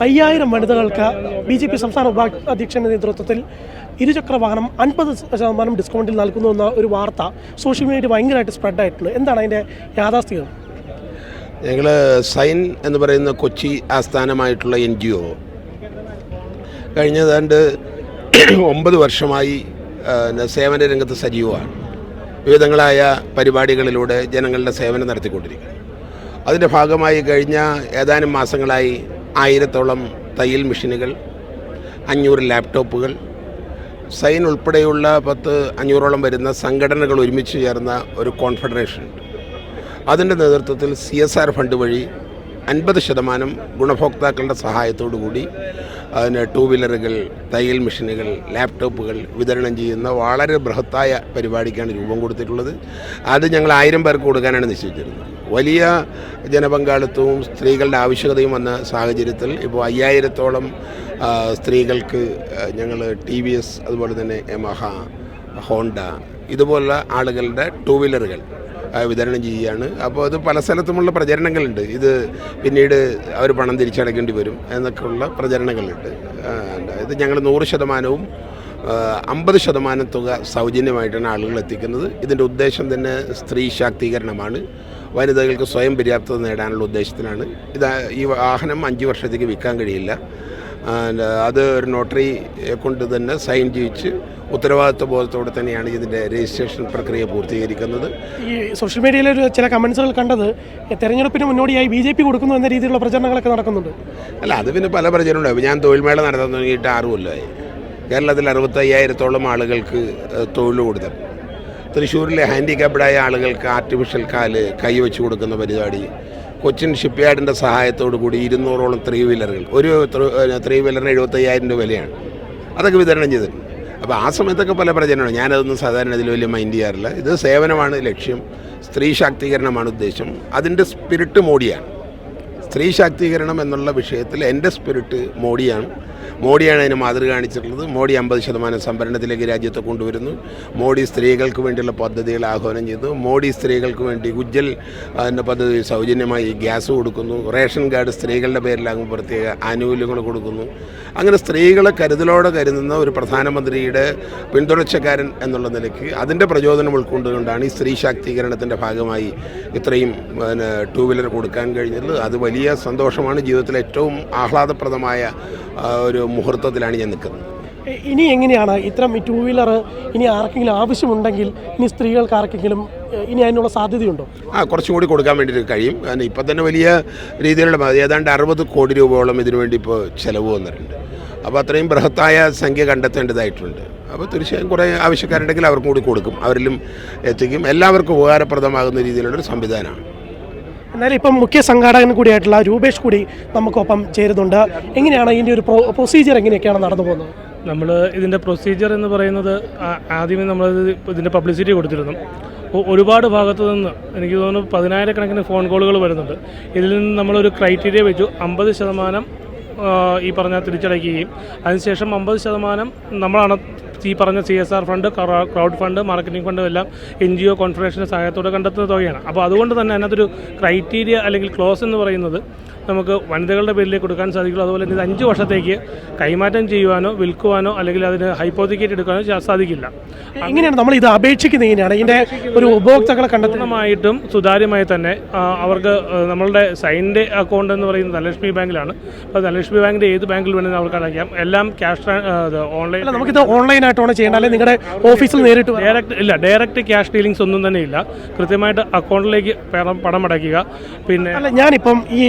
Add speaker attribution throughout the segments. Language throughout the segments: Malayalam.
Speaker 1: 5000 വനിതകൾക്ക് BJP സംസ്ഥാന ഉപാധ്യക്ഷൻ്റെ നേതൃത്വത്തിൽ ഇരുചക്ര വാഹനം 50% ഡിസ്കൗണ്ടിൽ നൽകുന്നു ഒരു വാർത്ത സോഷ്യൽ മീഡിയ ഭയങ്കരമായിട്ട് സ്പ്രെഡായിട്ടുണ്ട്. എന്താണ് അതിൻ്റെ യാഥാസ്ഥികം?
Speaker 2: ഞങ്ങൾ സൈൻ എന്ന് പറയുന്ന കൊച്ചി ആസ്ഥാനമായിട്ടുള്ള NGO കഴിഞ്ഞ ഏതാണ്ട് 9 വർഷമായി സേവന രംഗത്ത് സജീവമാണ്. വിവിധങ്ങളായ പരിപാടികളിലൂടെ ജനങ്ങളുടെ സേവനം നടത്തിക്കൊണ്ടിരിക്കുന്നു. അതിൻ്റെ ഭാഗമായി കഴിഞ്ഞ ഏതാനും മാസങ്ങളായി 1000-ഓളം തയ്യൽ മെഷീനുകൾ, 500 ലാപ്ടോപ്പുകൾ, സൈൻ ഉൾപ്പെടെയുള്ള 500-ഓളം വരുന്ന സംഘടനകൾ ഒരുമിച്ച് ചേർന്ന ഒരു കോൺഫെഡറേഷൻ ഉണ്ട്. അതിൻ്റെ നേതൃത്വത്തിൽ CSR ഫണ്ട് വഴി 50% ഗുണഭോക്താക്കളുടെ സഹായത്തോടു കൂടി അതിന് 2 വീലറുകൾ, തയ്യൽ മെഷീനുകൾ, ലാപ്ടോപ്പുകൾ വിതരണം ചെയ്യുന്ന വളരെ ബൃഹത്തായ പരിപാടിക്കാണ് രൂപം കൊടുത്തിട്ടുള്ളത്. അത് ഞങ്ങൾ 1000 പേർക്ക് കൊടുക്കാനാണ് നിശ്ചയിച്ചിരുന്നത്. വലിയ ജനപങ്കാളിത്തവും സ്ത്രീകളുടെ ആവശ്യകതയും വന്ന സാഹചര്യത്തിൽ ഇപ്പോൾ 5000-ഓളം സ്ത്രീകൾക്ക് ഞങ്ങൾ TVS, അതുപോലെ തന്നെ യമഹ, ഹോണ്ട ഇതുപോലുള്ള ആളുകളുടെ 2 വീലറുകൾ വിതരണം ചെയ്യുകയാണ്. അപ്പോൾ അത് പല സ്ഥലത്തുമുള്ള പ്രചരണങ്ങളുണ്ട്. ഇത് പിന്നീട് അവർ പണം തിരിച്ചടക്കേണ്ടി വരും എന്നൊക്കെയുള്ള പ്രചരണങ്ങളുണ്ട്. ഇത് ഞങ്ങൾ 100%വും 50% തുക സൗജന്യമായിട്ടാണ് ആളുകൾ എത്തിക്കുന്നത്. ഇതിൻ്റെ ഉദ്ദേശം തന്നെ സ്ത്രീ ശാക്തീകരണമാണ്. വനിതകൾക്ക് സ്വയം പര്യാപ്തത നേടാനുള്ള ഉദ്ദേശത്തിലാണ്. ഈ വാഹനം 5 വർഷത്തേക്ക് വിൽക്കാൻ കഴിയില്ല. അത് ഒരു നോട്ടറി കൊണ്ട് തന്നെ സൈൻ ചെയ്യിച്ച് ഉത്തരവാദിത്വ ബോധത്തോടെ തന്നെയാണ് ഇതിൻ്റെ രജിസ്ട്രേഷൻ പ്രക്രിയ പൂർത്തീകരിക്കുന്നത്.
Speaker 1: ഈ സോഷ്യൽ മീഡിയയിൽ ചില കമൻസുകൾ കണ്ടത് തെരഞ്ഞെടുപ്പിന് മുന്നോടിയായി BJP കൊടുക്കുന്നു എന്ന രീതിയിലുള്ള പ്രചരണങ്ങളൊക്കെ നടക്കുന്നുണ്ട്.
Speaker 2: അല്ല, അത് പിന്നെ പല പ്രചരണമുണ്ടാവും. ഞാൻ തൊഴിൽമേള നടത്താൻ തുടങ്ങിയിട്ട് 6 കൊല്ലമായി. കേരളത്തിൽ 65,000-ഓളം ആളുകൾക്ക് തൊഴിൽ കൊടുത്തു. തൃശ്ശൂരിലെ ഹാൻഡിക്യാപ്ഡായ ആളുകൾക്ക് ആർട്ടിഫിഷ്യൽ കാല് കൈവച്ച് കൊടുക്കുന്ന പരിപാടി, കൊച്ചിൻ ഷിപ്പ്യാർഡിൻ്റെ സഹായത്തോടു കൂടി 200-ഓളം 3 വീലറുകൾ, ഒരു 3 വീലറിന് 75,000 രൂപ വിലയാണ്, അതൊക്കെ വിതരണം ചെയ്തിട്ടുണ്ട്. അപ്പോൾ ആ സമയത്തൊക്കെ പല പ്രചരണമാണ്. ഞാനതൊന്നും സാധാരണ ഇതിൽ വലിയ മൈൻഡ് ചെയ്യാറില്ല. ഇത് സേവനമാണ് ലക്ഷ്യം, സ്ത്രീ ശാക്തീകരണമാണ് ഉദ്ദേശം. അതിൻ്റെ സ്പിരിറ്റ് മോഡിയാണ്. സ്ത്രീ ശാക്തീകരണം എന്നുള്ള വിഷയത്തിൽ എൻ്റെ സ്പിരിറ്റ് മോഡിയാണ് അതിന് മാതൃക കാണിച്ചിട്ടുള്ളത്. മോഡി 50% സംഭരണത്തിലേക്ക് രാജ്യത്തെ കൊണ്ടുവരുന്നു. മോഡി സ്ത്രീകൾക്ക് വേണ്ടിയുള്ള പദ്ധതികൾ ആഹ്വാനം ചെയ്തു. മോഡി സ്ത്രീകൾക്ക് വേണ്ടി ഉജ്ജൽ എന്ന പദ്ധതി സൗജന്യമായി ഗ്യാസ് കൊടുക്കുന്നു. റേഷൻ കാർഡ് സ്ത്രീകളുടെ പേരിലാകുമ്പോൾ പ്രത്യേക ആനുകൂല്യങ്ങൾ കൊടുക്കുന്നു. അങ്ങനെ സ്ത്രീകളെ കരുതലോടെ കരുതുന്ന ഒരു പ്രധാനമന്ത്രിയുടെ പിന്തുണച്ചക്കാരൻ എന്നുള്ള നിലയ്ക്ക് അതിൻ്റെ പ്രചോദനം ഉൾക്കൊണ്ടുകൊണ്ടാണ് ഈ സ്ത്രീ ശാക്തീകരണത്തിൻ്റെ ഭാഗമായി ഇത്രയും 2 വീലർ കൊടുക്കാൻ കഴിഞ്ഞത്. അത് വലിയ സന്തോഷമാണ്. ജീവിതത്തിലെ ഏറ്റവും ആഹ്ലാദപ്രദമായ ഒരു മുഹൂർത്തത്തിലാണ് ഞാൻ നിൽക്കുന്നത്.
Speaker 1: ഇനി എങ്ങനെയാണ് ഇത്തരം 2 വീലർ ഇനി ആർക്കെങ്കിലും ആവശ്യമുണ്ടെങ്കിൽ ഇനി സ്ത്രീകൾക്ക് ആർക്കെങ്കിലും ഇനി അതിനുള്ള സാധ്യതയുണ്ടോ?
Speaker 2: കുറച്ചും കൂടി കൊടുക്കാൻ വേണ്ടിയിട്ട് കഴിയും. കാരണം ഇപ്പം തന്നെ വലിയ രീതിയിലുള്ള ഏതാണ്ട് 60 കോടി രൂപയോളം ഇതിനുവേണ്ടി ഇപ്പോൾ ചിലവ് വന്നിട്ടുണ്ട്. അപ്പോൾ അത്രയും ബൃഹത്തായ സംഖ്യ കണ്ടെത്തേണ്ടതായിട്ടുണ്ട്. അപ്പോൾ തീർച്ചയായും കുറേ ആവശ്യക്കാരുണ്ടെങ്കിൽ അവർക്കും കൂടി കൊടുക്കും, അവരിലും എത്തിക്കും. എല്ലാവർക്കും ഉപകാരപ്രദമാകുന്ന രീതിയിലുള്ളൊരു സംവിധാനമാണ്.
Speaker 1: എന്നാലും ഇപ്പം മുഖ്യ സംഘാടകൻ കൂടിയായിട്ടുള്ള രൂപേഷ് കൂടി നമുക്കൊപ്പം ചേരുന്നുണ്ട്. എങ്ങനെയാണ് ഇതിൻ്റെ ഒരു പ്രൊസീജിയർ എങ്ങനെയൊക്കെയാണ് നടന്നു പോകുന്നത്?
Speaker 3: നമ്മൾ ഇതിൻ്റെ പ്രൊസീജിയർ എന്ന് പറയുന്നത് ആദ്യമേ നമ്മൾ ഇതിൻ്റെ പബ്ലിസിറ്റി കൊടുത്തിരുന്നു. ഒരുപാട് ഭാഗത്തു നിന്ന് എനിക്ക് തോന്നുന്നു 10,000-കണക്കിന് ഫോൺ കോളുകൾ വരുന്നുണ്ട്. ഇതിൽ നിന്ന് നമ്മളൊരു ക്രൈറ്റീരിയ വെച്ചു. 50% ഈ പറഞ്ഞ തിരിച്ചടയ്ക്കുകയും അതിനുശേഷം 50% നമ്മളാണ് ഈ പറഞ്ഞ CSR fund, crowd fund, marketing fund എല്ലാം NGO കോൺഫെഡറേഷൻ്റെ സഹായത്തോടെ കണ്ടെത്തുന്ന തുകയാണ്. അപ്പോൾ അതുകൊണ്ട് തന്നെ അതിനകത്തൊരു ക്രൈറ്റീരിയ അല്ലെങ്കിൽ ക്ലോസ് എന്ന് പറയുന്നത് നമുക്ക് വനിതകളുടെ പേരിലേക്ക് കൊടുക്കാൻ സാധിക്കുള്ളൂ. അതുപോലെ തന്നെ ഇത് 5 വർഷത്തേക്ക് കൈമാറ്റം ചെയ്യുവാനോ വിൽക്കുവാനോ അല്ലെങ്കിൽ അതിന് ഹൈപ്പോത്തിക്കേറ്റ് എടുക്കാനോ സാധിക്കില്ല.
Speaker 1: എങ്ങനെയാണ് നമ്മൾ ഇത് അപേക്ഷിക്കുന്നത്? എങ്ങനെയാണ് ഇതിൻ്റെ ഒരു ഉപഭോക്താക്കളെ
Speaker 3: പൂർണ്ണമായിട്ടും സുതാര്യമായി തന്നെ അവർക്ക് നമ്മളുടെ സൈൻ്റെ അക്കൗണ്ട് എന്ന് പറയുന്നത് ധനലക്ഷ്മി ബാങ്കിലാണ്. അപ്പോൾ ധനലക്ഷ്മി ബാങ്കിൻ്റെ ഏത് ബാങ്കിൽ വേണമെങ്കിൽ അവർക്ക് അടയ്ക്കാം. എല്ലാം ക്യാഷ് ഓൺലൈൻ.
Speaker 1: നമുക്കിത് ഓൺലൈനായിട്ടാണ് ചെയ്യേണ്ടത്, അല്ലെങ്കിൽ നിങ്ങളുടെ ഓഫീസിൽ നേരിട്ട്?
Speaker 3: ഡയറക്റ്റ് ക്യാഷ് ഡീലിങ്സ് ഒന്നും തന്നെ ഇല്ല. കൃത്യമായിട്ട് അക്കൗണ്ടിലേക്ക് പണം അടയ്ക്കുക. പിന്നെ
Speaker 1: ഞാനിപ്പം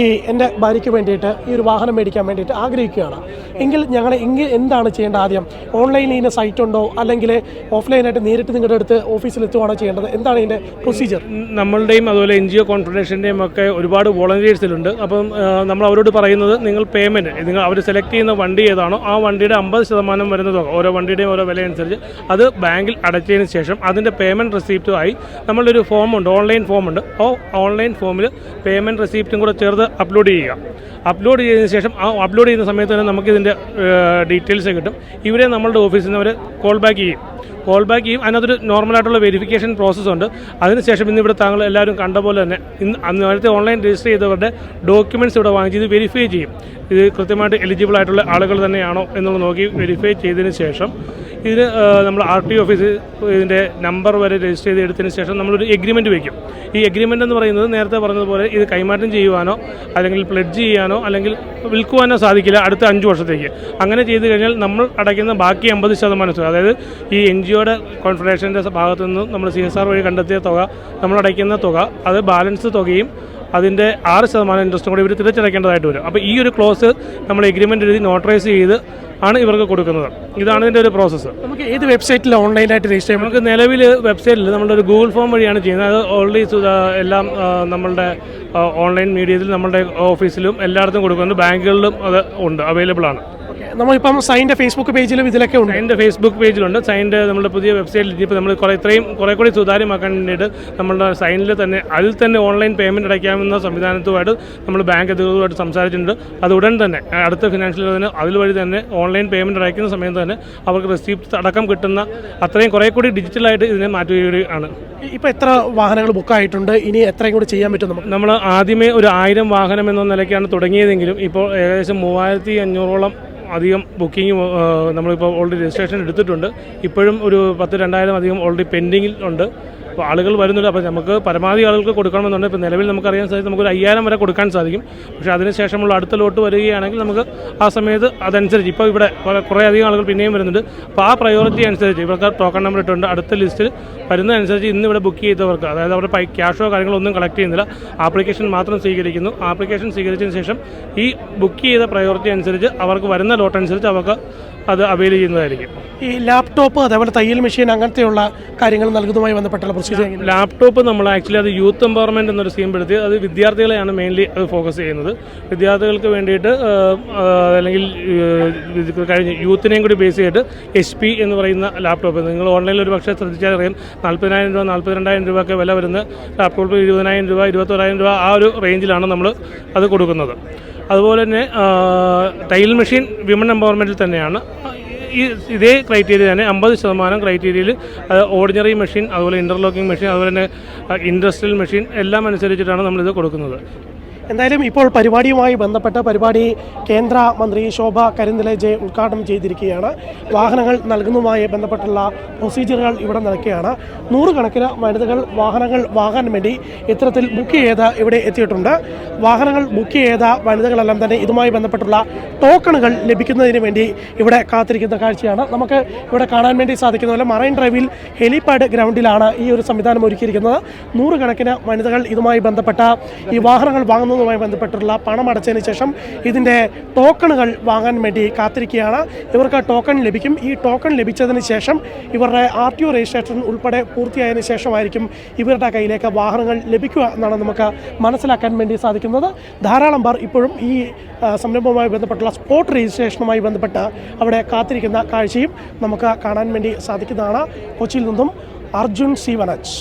Speaker 1: എൻ്റെ ഭാര്യയ്ക്ക് വേണ്ടിയിട്ട് ഈ ഒരു വാഹനം മേടിക്കാൻ വേണ്ടിയിട്ട് ആഗ്രഹിക്കുകയാണ് എങ്കിൽ എന്താണ് ചെയ്യേണ്ടത്? ആദ്യം ഓൺലൈനിൽ ഇതിൻ്റെ സൈറ്റ് ഉണ്ടോ, അല്ലെങ്കിൽ ഓഫ്ലൈനായിട്ട് നേരിട്ട് നിങ്ങളുടെ അടുത്ത് ഓഫീസിൽ എത്തുകയാണോ ചെയ്യേണ്ടത്? എന്താണ് ഇതിൻ്റെ പ്രൊസീജിയർ?
Speaker 3: നമ്മളുടെയും അതുപോലെ NGO കോൺഫെഡറേഷൻ്റെയും ഒക്കെ ഒരുപാട് വോളണ്ടിയേഴ്സിലുണ്ട്. അപ്പം നമ്മൾ അവരോട് പറയുന്നത് നിങ്ങൾ പേയ്മെൻറ്റ് അവർ സെലക്ട് ചെയ്യുന്ന വണ്ടി ഏതാണോ ആ വണ്ടിയുടെ 50% വരുന്ന തുക, ഓരോ വണ്ടിയുടെയും ഓരോ വില അനുസരിച്ച് അത് ബാങ്കിൽ അടച്ചതിന് ശേഷം അതിൻ്റെ പേയ്മെൻറ്റ് റെസിപ്റ്റുമായി നമ്മളുടെ ഒരു ഫോമുണ്ട്, ഓൺലൈൻ ഫോമുണ്ട്. ആ ഓൺലൈൻ ഫോമിൽ പേയ്മെൻറ്റ് റെസിപ്റ്റും കൂടെ ചേർത്ത് അപ്ലോഡ് ചെയ്യുക. അപ്ലോഡ് ചെയ്തതിന് ശേഷം അപ്ലോഡ് ചെയ്യുന്ന സമയത്ത് തന്നെ നമുക്കിതിൻ്റെ ഡീറ്റെയിൽസ് കിട്ടും. ഇവരെ നമ്മളുടെ ഓഫീസിൽ നിന്ന് അവർ കോൾ ബാക്ക് ചെയ്യും. കോൾ ബാക്ക് ചെയ്യും. അതിനകത്തൊരു നോർമലായിട്ടുള്ള വെരിഫിക്കേഷൻ പ്രോസസ്സുണ്ട്. അതിനുശേഷം ഇന്നിവിടെ താങ്കൾ എല്ലാവരും കണ്ട പോലെ തന്നെ നേരത്തെ ഓൺലൈൻ രജിസ്റ്റർ ചെയ്തവരുടെ ഡോക്യുമെൻറ്റ്സ് ഇവിടെ വാങ്ങിച്ച് ഇത് വെരിഫൈ ചെയ്യും. ഇത് കൃത്യമായിട്ട് എലിജിബിൾ ആയിട്ടുള്ള ആളുകൾ തന്നെയാണോ എന്നുള്ളത് നോക്കി വെരിഫൈ ചെയ്തതിന് ശേഷം ഇതിന് നമ്മൾ RTO ഓഫീസ് ഇതിൻ്റെ നമ്പർ വരെ രജിസ്റ്റർ ചെയ്ത് എടുത്തതിന് ശേഷം നമ്മളൊരു എഗ്രിമെൻറ്റ് വയ്ക്കും. ഈ എഗ്രിമെൻ്റ് എന്ന് പറയുന്നത് നേരത്തെ പറഞ്ഞതുപോലെ ഇത് കൈമാറ്റം ചെയ്യുവാനോ അല്ലെങ്കിൽ പ്ലെഡ്ജ് ചെയ്യാനോ അല്ലെങ്കിൽ വിൽക്കുവാനോ സാധിക്കില്ല അടുത്ത 5 വർഷത്തേക്ക്. അങ്ങനെ ചെയ്ത് കഴിഞ്ഞാൽ നമ്മൾ അടയ്ക്കുന്ന ബാക്കി 50%, അതായത് ഈ NGOയുടെ കോൺഫെഡറേഷൻ്റെ ഭാഗത്തു നിന്ന് നമ്മൾ CSR വഴി കണ്ടെത്തിയ തുക, നമ്മളടയ്ക്കുന്ന തുക, അത് ബാലൻസ് തുകയും അതിൻ്റെ 6% ഇൻട്രസ്റ്റും കൂടി ഇവർ തിരിച്ചടയ്ക്കേണ്ടതായിട്ട് വരും. അപ്പോൾ ഈ ഒരു ക്ലോസ് നമ്മൾ എഗ്രിമെൻ്റ് എഴുതി നോട്ടറൈസ് ചെയ്ത് ആണ് ഇവർക്ക് കൊടുക്കുന്നത്. ഇതാണ് ഇതിൻ്റെ ഒരു പ്രോസസ്സ്.
Speaker 1: നമുക്ക് ഏത് വെബ്സൈറ്റിൽ ഓൺലൈനായിട്ട് രജിസ്റ്റർ ചെയ്യാം?
Speaker 3: നമുക്ക് നിലവിൽ വെബ്സൈറ്റിൽ നമ്മളുടെ ഒരു ഗൂഗിൾ ഫോം വഴിയാണ് ചെയ്യുന്നത്. അത് ഓൾറെഡി എല്ലാം നമ്മളുടെ ഓൺലൈൻ മീഡിയത്തിൽ നമ്മളുടെ ഓഫീസിലും എല്ലായിടത്തും കൊടുക്കുന്നുണ്ട്. ബാങ്കുകളിലും അത് ഉണ്ട്, അവൈലബിൾ ആണ്.
Speaker 1: നമ്മളിപ്പം സൈൻ്റെ ഫേസ്ബുക്ക് പേജിലും ഇതിലൊക്കെ ഉണ്ട്.
Speaker 3: സൈൻ്റെ ഫേസ്ബുക്ക് പേജിലുണ്ട്. സൈൻ്റെ നമ്മുടെ പുതിയ വെബ്സൈറ്റിൽ ഇപ്പോൾ നമ്മൾ കുറേ കൂടി സുതാര്യമാക്കാൻ വേണ്ടിയിട്ട് നമ്മളുടെ സൈനിൽ തന്നെ അതിൽ തന്നെ ഓൺലൈൻ പേയ്മെൻറ്റ് അടയ്ക്കാവുന്ന സംവിധാനത്തുമായിട്ട് നമ്മൾ ബാങ്ക് അധികൃതരുമായിട്ട് സംസാരിച്ചിട്ടുണ്ട്. അത് ഉടൻ തന്നെ അടുത്ത ഫിനാൻഷ്യൽ തന്നെ അതിൽ വഴി തന്നെ ഓൺലൈൻ പേയ്മെൻറ്റ് അടയ്ക്കുന്ന സമയത്ത് തന്നെ അവർക്ക് റെസിപ്റ്റ് അടക്കം കിട്ടുന്ന അത്രയും കുറേ കൂടി ഡിജിറ്റലായിട്ട് ഇതിനെ മാറ്റുകയാണ്.
Speaker 1: ഇപ്പോൾ എത്ര വാഹനങ്ങൾ ബുക്കായിട്ടുണ്ട്? ഇനി എത്രയും കൂടി ചെയ്യാൻ പറ്റും?
Speaker 3: നമ്മൾ ആദ്യമേ ഒരു 1000 വാഹനം എന്ന നിലയ്ക്കാണ് തുടങ്ങിയതെങ്കിലും ഇപ്പോൾ ഏകദേശം 3500-ഓളം അധികം ബുക്കിംഗ് നമ്മളിപ്പോൾ ഓൾറെഡി രജിസ്ട്രേഷൻ എടുത്തിട്ടുണ്ട്. ഇപ്പോഴും ഒരു 10-2000 അധികം ഓൾറെഡി പെൻഡിങ്ങിൽ ഉണ്ട്. അപ്പോൾ ആളുകൾ വരുന്നുണ്ട്. അപ്പോൾ നമുക്ക് പരമാവധി ആളുകൾക്ക് കൊടുക്കണമെന്നുണ്ട്. ഇപ്പോൾ നിലവിൽ നമുക്കറിയാൻ സാധിക്കും നമുക്കൊരു 5000 വരെ കൊടുക്കാൻ സാധിക്കും. പക്ഷേ അതിനുശേഷമുള്ള അടുത്ത ലോട്ട് വരികയാണെങ്കിൽ നമുക്ക് ആ സമയത്ത് അതനുസരിച്ച് ഇപ്പോൾ ഇവിടെ കുറേ അധികം ആളുകൾ പിന്നെയും വരുന്നുണ്ട്. അപ്പോൾ ആ പ്രയോറിറ്റി അനുസരിച്ച് ഇവർക്ക് ടോക്കൺ നമ്പർ ഇട്ടുണ്ട്. അടുത്ത ലിസ്റ്റിൽ വരുന്നതനുസരിച്ച് ഇന്ന് ഇവിടെ ബുക്ക് ചെയ്തവർക്ക്, അതായത് അവരുടെ ക്യാഷോ കാര്യങ്ങളോ ഒന്നും കളക്ട് ചെയ്യുന്നില്ല, ആപ്ലിക്കേഷൻ മാത്രം സ്വീകരിക്കുന്നു. ആപ്ലിക്കേഷൻ സ്വീകരിച്ചതിന് ശേഷം ഈ ബുക്ക് ചെയ്ത പ്രയോറിറ്റി അനുസരിച്ച് അവർക്ക് വരുന്ന ലോട്ട് അനുസരിച്ച് അവർക്ക് അത് അവൈൽ ചെയ്യുന്നതായിരിക്കും.
Speaker 1: ഈ ലാപ്ടോപ്പ് അതേപോലെ തയ്യൽ മെഷീൻ അങ്ങനത്തെയുള്ള കാര്യങ്ങൾ നൽകുന്നതുമായി ബന്ധപ്പെട്ടുള്ള പ്രൊസീജിയർ?
Speaker 3: ലാപ്ടോപ്പ് നമ്മൾ ആക്ച്വലി അത് യൂത്ത് എംപവർമെൻറ്റ് എന്നൊരു സ്കീം എടുത്ത് അത് വിദ്യാർത്ഥികളെയാണ് മെയിൻലി അത് ഫോക്കസ് ചെയ്യുന്നത്. വിദ്യാർത്ഥികൾക്ക് വേണ്ടിയിട്ട് അല്ലെങ്കിൽ കഴിഞ്ഞ് യൂത്തിനെയും കൂടി ബേസ് ചെയ്തിട്ട് HP എന്ന് പറയുന്ന ലാപ്ടോപ്പ്, നിങ്ങൾ ഓൺലൈനിൽ ഒരു പക്ഷേ ശ്രദ്ധിച്ചാൽ അറിയാം, 40,000 രൂപ 42,000 രൂപയൊക്കെ വില വരുന്ന ലാപ്ടോപ്പ് 20,000 രൂപ 21,000 രൂപ ആ ഒരു റേഞ്ചിലാണ് നമ്മൾ അത് കൊടുക്കുന്നത്. അതുപോലെ തന്നെ തയ്യൽ മെഷീൻ വിമൺ എംപവർമെൻറ്റിൽ തന്നെയാണ് ഇതേ ക്രൈറ്റീരിയ തന്നെ 50% ക്രൈറ്റീരിയയിൽ ഓർഡിനറി മെഷീൻ, അതുപോലെ ഇൻ്റർലോക്കിംഗ് മെഷീൻ, അതുപോലെ തന്നെ ഇൻഡസ്ട്രിയൽ മെഷീൻ എല്ലാം അനുസരിച്ചിട്ടാണ് നമ്മളിത് കൊടുക്കുന്നത്.
Speaker 1: എന്തായാലും ഇപ്പോൾ പരിപാടിയുമായി ബന്ധപ്പെട്ട പരിപാടി കേന്ദ്ര മന്ത്രി ശോഭ കരന്ദിലജെ ഉദ്ഘാടനം ചെയ്തിരിക്കുകയാണ്. വാഹനങ്ങൾ നൽകുന്നതുമായി ബന്ധപ്പെട്ടുള്ള പ്രൊസീജിയറുകൾ ഇവിടെ നടക്കുകയാണ്. 100 കണക്കിന് വനിതകൾ വാഹനങ്ങൾ വാങ്ങാൻ വേണ്ടി ഇത്തരത്തിൽ ബുക്ക് ചെയ്ത് ഇവിടെ എത്തിയിട്ടുണ്ട്. വാഹനങ്ങൾ ബുക്ക് ചെയ്ത വനിതകളെല്ലാം തന്നെ ഇതുമായി ബന്ധപ്പെട്ടുള്ള ടോക്കണുകൾ ലഭിക്കുന്നതിന് വേണ്ടി ഇവിടെ കാത്തിരിക്കുന്ന കാഴ്ചയാണ് നമുക്ക് ഇവിടെ കാണാൻ വേണ്ടി സാധിക്കുന്ന പോലെ മറൈൻ ഡ്രൈവിൽ ഹെലിപാഡ് ഗ്രൗണ്ടിലാണ് ഈ ഒരു സംവിധാനം ഒരുക്കിയിരിക്കുന്നത്. 100 കണക്കിന് വനിതകൾ ഇതുമായി ബന്ധപ്പെട്ട ഈ വാഹനങ്ങൾ വാങ്ങുന്നതുമായി ബന്ധപ്പെട്ടുള്ള പണം അടച്ചതിന് ശേഷം ഇതിൻ്റെ ടോക്കണുകൾ വാങ്ങാൻ വേണ്ടി കാത്തിരിക്കുകയാണ്. ഇവർക്ക് ടോക്കൺ ലഭിക്കും. ഈ ടോക്കൺ ലഭിച്ചതിന് ശേഷം ഇവരുടെ RTO രജിസ്ട്രേഷൻ ഉൾപ്പെടെ പൂർത്തിയായതിനു ശേഷമായിരിക്കും ഇവരുടെ കയ്യിലേക്ക് വാഹനങ്ങൾ ലഭിക്കുക എന്നാണ് നമുക്ക് മനസ്സിലാക്കാൻ വേണ്ടി സാധിക്കുന്നത്. ധാരാളം പേർ ഇപ്പോഴും ഈ സംരംഭവുമായി ബന്ധപ്പെട്ടുള്ള സ്പോട്ട് രജിസ്ട്രേഷനുമായി ബന്ധപ്പെട്ട് അവിടെ കാത്തിരിക്കുന്ന കാഴ്ചയും നമുക്ക് കാണാൻ വേണ്ടി സാധിക്കുന്നതാണ്. കൊച്ചിയിൽ നിന്നും അർജുൻ C. വനജ്.